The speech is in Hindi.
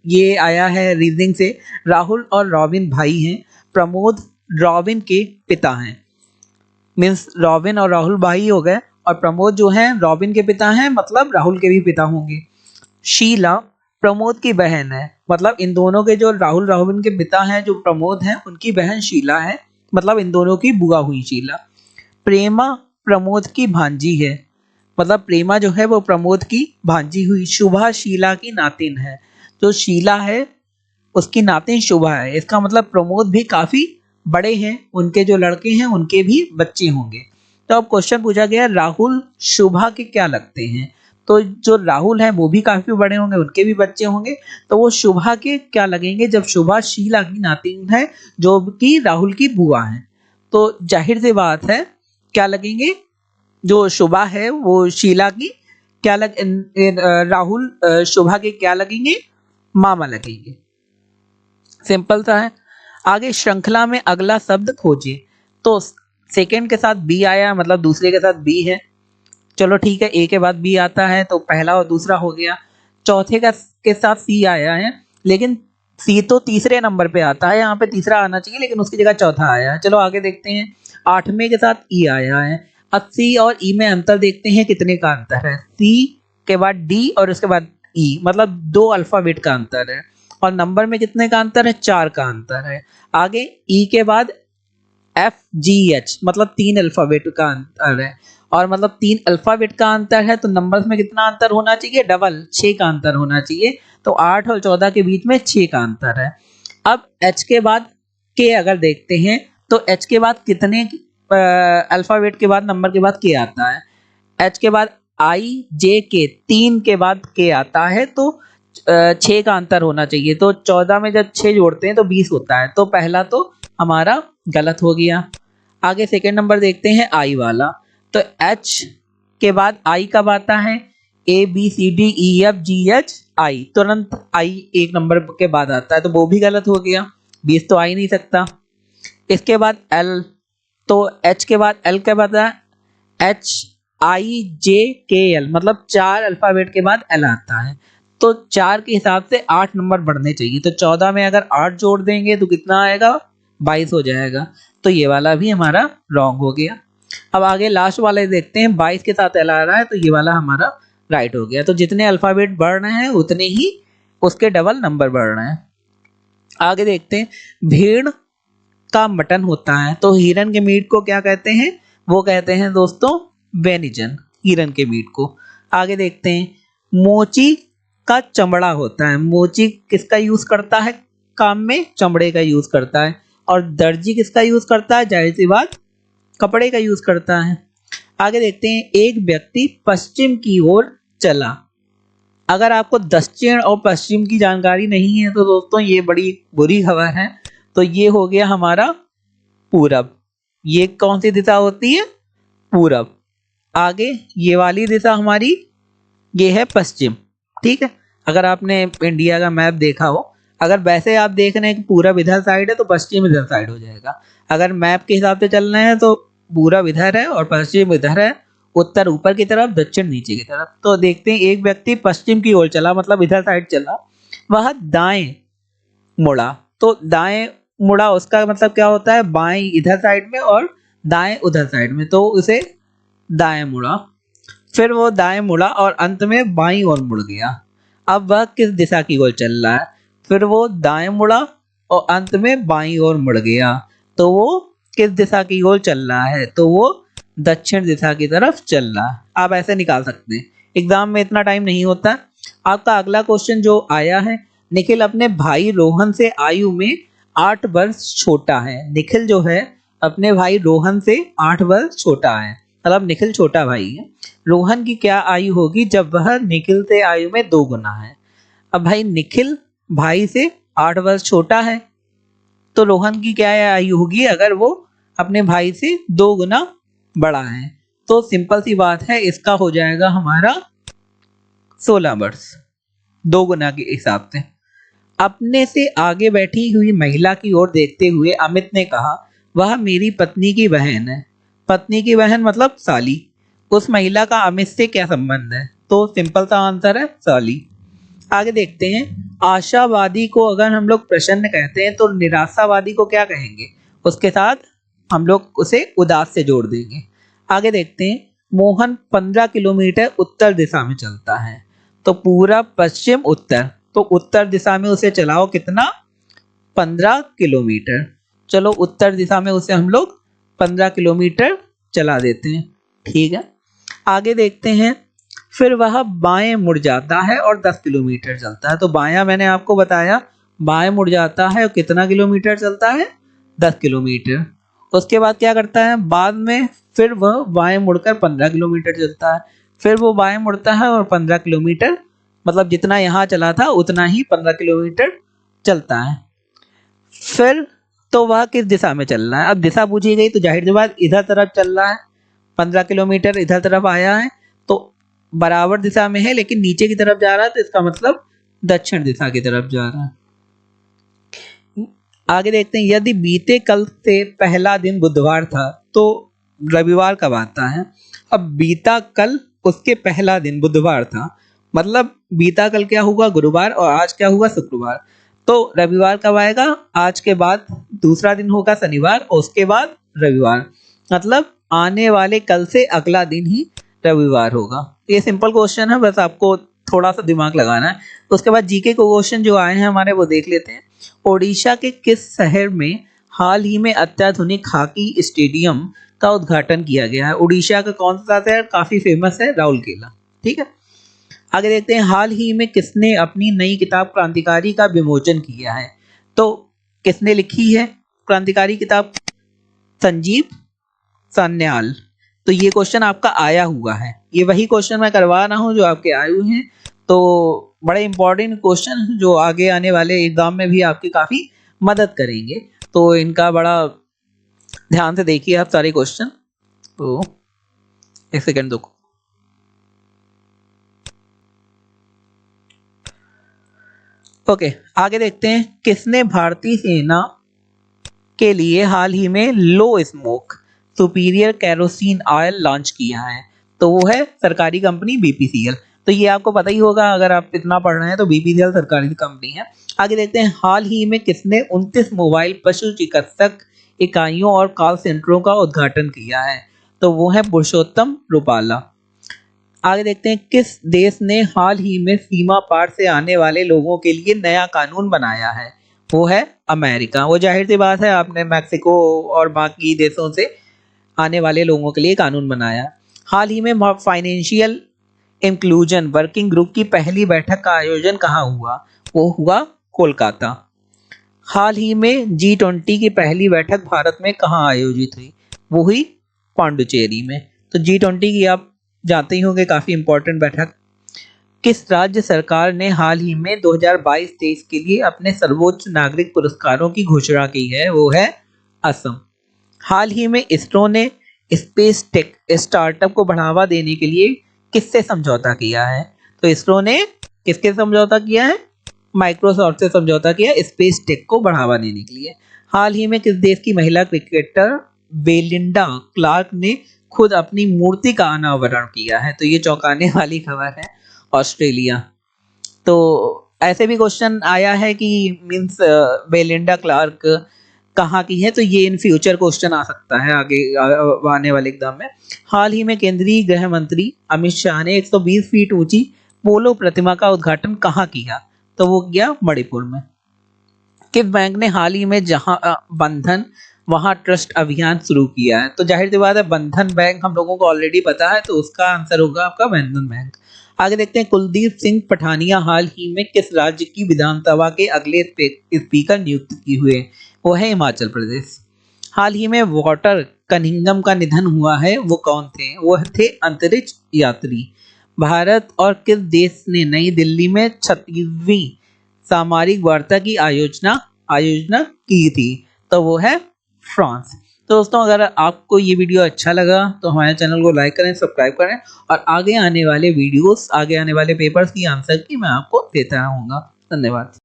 ये आया है रीजनिंग से। राहुल और रॉबिन भाई हैं, प्रमोद रॉबिन के पिता हैं। मीन्स रॉबिन और राहुल भाई हो गए और प्रमोद जो हैं रॉबिन के पिता हैं, मतलब राहुल के भी पिता होंगे। शीला प्रमोद की बहन है, मतलब इन दोनों के जो राहुल रॉबिन के पिता हैं जो प्रमोद हैं उनकी बहन शीला है, मतलब इन दोनों की बुआ हुई शीला। प्रेमा प्रमोद की भांजी है, मतलब प्रेमा जो है वो प्रमोद की भांजी हुई। शुभा शीला की नातिन है, जो शीला है उसकी नातिन शुभा है। इसका मतलब प्रमोद भी काफी बड़े हैं, उनके जो लड़के हैं उनके भी बच्चे होंगे। तो अब क्वेश्चन पूछा गया राहुल शुभा के क्या लगते हैं, तो जो राहुल है वो भी काफी बड़े होंगे, उनके भी बच्चे होंगे, तो वो शुभा के क्या लगेंगे जब शुभा शीला की नातिन है जो कि राहुल की बुआ है। तो जाहिर सी बात है क्या लगेंगे, जो शुभा है वो शीला की क्या राहुल शुभा के क्या लगेंगे, मामा लगेंगे। सिंपल सा है। आगे श्रृंखला में अगला शब्द खोजिए, तो सेकंड के साथ बी आया, मतलब दूसरे के साथ बी है। चलो ठीक है, ए के बाद बी आता है तो पहला और दूसरा हो गया। चौथे का के साथ सी आया है, लेकिन सी तो तीसरे नंबर पे आता है, यहाँ पे तीसरा आना चाहिए लेकिन उसकी जगह चौथा आया है। चलो आगे देखते हैं। आठवें के साथ ई आया है। अब सी और ई में अंतर देखते हैं, कितने का अंतर है। सी के बाद डी और उसके बाद ई, मतलब 2 अल्फाबेट का अंतर है। और नंबर में कितने का अंतर है, 4 का अंतर है। आगे ई के बाद एफ जी एच, मतलब 3 अल्फाबेट का अंतर है। और मतलब 3 अल्फाबेट का अंतर है तो नंबर्स में कितना अंतर होना चाहिए, डबल, 6 का अंतर होना चाहिए। तो 8 और 14 के बीच में 6 का अंतर है। अब एच के बाद के अगर देखते हैं तो एच के बाद कितने अल्फाबेट के बाद नंबर के बाद के आता है। एच के बाद आई जे के, 3 के बाद के आता है, तो 6 का अंतर होना चाहिए। तो 14 में जब 6 जोड़ते हैं तो 20 होता है, तो पहला तो हमारा गलत हो गया। आगे सेकेंड नंबर देखते हैं आई वाला, तो एच के बाद आई कब आता है, A B C D E F G H I, तुरंत आई एक नंबर के बाद आता है, तो वो भी गलत हो गया, 20 तो आ ही नहीं सकता। इसके बाद एल, तो एच के बाद एल के बाद एच आई जे के एल, मतलब 4 अल्फाबेट के बाद एल आता है, तो 4 के हिसाब से 8 नंबर बढ़ने चाहिए। तो 14 में अगर 8 जोड़ देंगे तो कितना आएगा, 22 हो जाएगा। तो ये वाला भी हमारा रॉन्ग हो गया। अब आगे लास्ट वाले देखते हैं, 22 के साथ एल आ रहा है तो ये वाला हमारा राइट हो गया। तो जितने अल्फाबेट बढ़ रहे हैं उतने ही उसके डबल नंबर बढ़ रहे हैं। आगे देखते हैं, भेड़ का मटन होता है तो हिरन के मीट को क्या कहते हैं, वो कहते हैं दोस्तों वेनिजन, हिरन के मीट को। आगे देखते हैं, मोची का चमड़ा होता है, मोची किसका यूज करता है काम में, चमड़े का यूज करता है। और दर्जी किसका यूज करता है, जाहिर सी बात कपड़े का यूज करता है। आगे देखते हैं, एक व्यक्ति पश्चिम की ओर चला। अगर आपको दक्षिण और पश्चिम की जानकारी नहीं है तो दोस्तों ये बड़ी बुरी खबर है। तो ये हो गया हमारा पूरब, ये कौन सी दिशा होती है, पूरब। आगे ये वाली दिशा हमारी ये है पश्चिम, ठीक है। अगर आपने इंडिया का मैप देखा हो, अगर वैसे आप देख रहे हैं कि पूरब इधर साइड है तो पश्चिम इधर साइड हो जाएगा। अगर मैप के हिसाब से चल रहे हैं तो पूरब इधर है और पश्चिम इधर है, उत्तर ऊपर की तरफ, दक्षिण नीचे की तरफ। तो देखते हैं, एक व्यक्ति पश्चिम की ओर चला, मतलब इधर साइड चला, वह दाएं मुड़ा। तो दाएं मुड़ा उसका मतलब क्या होता है, बाएं इधर साइड में और दाएं उधर साइड में, तो उसे दाएं मुड़ा। फिर वो दाएं मुड़ा और अंत में बाईं ओर मुड़ गया। अब वह किस दिशा की ओर चल रहा है, फिर वो दाएं मुड़ा और अंत में बाईं ओर मुड़ गया, तो वो किस दिशा की ओर चल रहा है, तो वो दक्षिण दिशा की तरफ चल रहा है। आप ऐसे निकाल सकते हैं, एग्जाम में इतना टाइम नहीं होता। आपका अगला क्वेश्चन जो आया है, निखिल अपने भाई रोहन से आयु में 8 वर्ष छोटा है। निखिल जो है अपने भाई रोहन से 8 वर्ष छोटा है, मतलब निखिल छोटा भाई है। रोहन की क्या आयु होगी जब वह निखिल से आयु में 2 गुना है। अब भाई निखिल भाई से 8 वर्ष छोटा है, तो रोहन की क्या आयु होगी अगर वो अपने भाई से 2 गुना बड़ा है। तो सिंपल सी बात है, इसका हो जाएगा हमारा 16 वर्ष, 2 गुना के हिसाब से। अपने से आगे बैठी हुई महिला की ओर देखते हुए अमित ने कहा, वह मेरी पत्नी की बहन है। पत्नी की बहन मतलब साली। उस महिला का अमित से क्या संबंध है, तो सिंपल सा आंसर है साली। आगे देखते हैं, आशावादी को अगर हम लोग प्रसन्न कहते हैं तो निराशावादी को क्या कहेंगे? उसके साथ हम लोग उसे उदास से जोड़ देंगे। आगे देखते हैं, मोहन 15 किलोमीटर उत्तर दिशा में चलता है, तो पूरा पश्चिम उत्तर, तो उत्तर दिशा में उसे चलाओ कितना? 15 किलोमीटर। चलो उत्तर दिशा में उसे हम लोग 15 किलोमीटर चला देते हैं, ठीक है। आगे देखते हैं, फिर वह बाएं मुड़ जाता है और 10 किलोमीटर चलता है। तो बायां मैंने आपको बताया, बाएं मुड़ जाता है और कितना किलोमीटर चलता है? 10 किलोमीटर। उसके बाद क्या करता है? बाद में फिर वह बाएं मुड़कर 15 किलोमीटर चलता है। फिर वो बाएं मुड़ता है और 15 किलोमीटर, मतलब जितना यहाँ चला था उतना ही 15 किलोमीटर चलता है। फिर तो वह किस दिशा में चल रहा है? अब दिशा पूछी गई तो जाहिर सी बात इधर तरफ चल रहा है, 15 किलोमीटर इधर तरफ आया है तो बराबर दिशा में है, लेकिन नीचे की तरफ जा रहा है, तो इसका मतलब दक्षिण दिशा की तरफ जा रहा है। आगे देखते हैं, यदि बीते कल से पहला दिन बुधवार था तो रविवार कब आता है? अब बीता कल उसके पहला दिन बुधवार था, मतलब बीता कल क्या हुआ? गुरुवार, और आज क्या हुआ? शुक्रवार। तो रविवार कब आएगा? आज के बाद दूसरा दिन होगा शनिवार और उसके बाद रविवार, मतलब आने वाले कल से अगला दिन ही रविवार होगा। ये सिंपल क्वेश्चन है, बस आपको थोड़ा सा दिमाग लगाना है। उसके बाद जीके को क्वेश्चन जो आए हैं हमारे वो देख लेते हैं। ओडिशा के किस शहर में हाल ही में अत्याधुनिक हॉकी स्टेडियम का उद्घाटन किया गया है? उड़ीसा का कौन सा शहर काफी फेमस है? राउरकेला, ठीक है। आगे देखते हैं, हाल ही में किसने अपनी नई किताब क्रांतिकारी का विमोचन किया है? तो किसने लिखी है क्रांतिकारी किताब? संजीव सान्याल। तो ये क्वेश्चन आपका आया हुआ है, ये वही क्वेश्चन मैं करवा रहा हूँ जो आपके आए हुए हैं। तो बड़े इंपॉर्टेंट क्वेश्चन जो आगे आने वाले एग्जाम में भी आपकी काफी मदद करेंगे, तो इनका बड़ा ध्यान से देखिए आप सारे क्वेश्चन। तो एक सेकेंड दो। ओके, आगे देखते हैं, किसने भारतीय सेना के लिए हाल ही में low smoke superior kerosene oil launch किया है? तो वो है सरकारी कंपनी बीपीसीएल। तो ये आपको पता ही होगा, अगर आप इतना पढ़ रहे हैं तो बीपीसीएल सरकारी कंपनी है। आगे देखते हैं, हाल ही में किसने 29 मोबाइल पशु चिकित्सक इकाइयों और कॉल सेंटरों का उद्घाटन किया है? तो वो है पुरुषोत्तम रूपाला। आगे देखते हैं, किस देश ने हाल ही में सीमा पार से आने वाले लोगों के लिए नया कानून बनाया है? वो है अमेरिका। वो जाहिर सी बात है, आपने मैक्सिको और बाकी देशों से आने वाले लोगों के लिए कानून बनाया। हाल ही में फाइनेंशियल इंक्लूजन वर्किंग ग्रुप की पहली बैठक का आयोजन कहाँ हुआ? वो हुआ कोलकाता। हाल ही में G20 की पहली बैठक भारत में कहाँ आयोजित हुई? वो हुई पांडुचेरी में। तो G20 की आप जानते ही होंगे, काफी इंपॉर्टेंट बैठक। किस राज्य सरकार ने हाल ही में 2022-23 के लिए अपने सर्वोच्च नागरिक पुरस्कारों की घोषणा की है? वो है असम। हाल ही में इसरो ने स्पेस टेक स्टार्टअप को बढ़ावा देने के लिए किससे समझौता किया है? तो इसरो ने किसके समझौता किया है? माइक्रोसॉफ्ट से समझौता किया स्पेस टेक को बढ़ावा देने के लिए। हाल ही में किस देश की महिला क्रिकेटर बेलिंडा क्लार्क ने खुद अपनी मूर्ति का अनावरण किया है? तो ये चौंकाने वाली खबर है, ऑस्ट्रेलिया। तो ऐसे भी क्वेश्चन आया है कि मींस बेलिंडा क्लार्क कहाँ की है, तो ये इन फ्यूचर क्वेश्चन आ सकता है आगे आने वाले एग्जाम में। हाल ही में केंद्रीय गृह मंत्री अमित शाह ने 120 फीट ऊंची पोलो प्रतिमा का उद्घाटन कहाँ किया? तो वो किया मणिपुर में। किस बैंक ने हाल ही में जहां बंधन वहां ट्रस्ट अभियान शुरू किया है? तो जाहिर सी बात है, बंधन बैंक हम लोगों को ऑलरेडी पता है, तो उसका आंसर होगा आपका बंधन बैंक। आगे देखते हैं, कुलदीप सिंह पठानिया हाल ही में किस राज्य की विधानसभा के अगले स्पीकर नियुक्त किए हुए? वो है हिमाचल प्रदेश। हाल ही में वॉटर कनिंघम का निधन हुआ है, वो कौन थे? वो थे अंतरिक्ष यात्री। भारत और किस देश ने नई दिल्ली में 36वीं सामरिक वार्ता की आयोजना की थी? तो वो है फ्रांस। तो दोस्तों, अगर आपको ये वीडियो अच्छा लगा तो हमारे चैनल को लाइक करें, सब्सक्राइब करें, और आगे आने वाले वीडियोस, आगे आने वाले पेपर्स की आंसर की मैं आपको देता रहूँगा। धन्यवाद।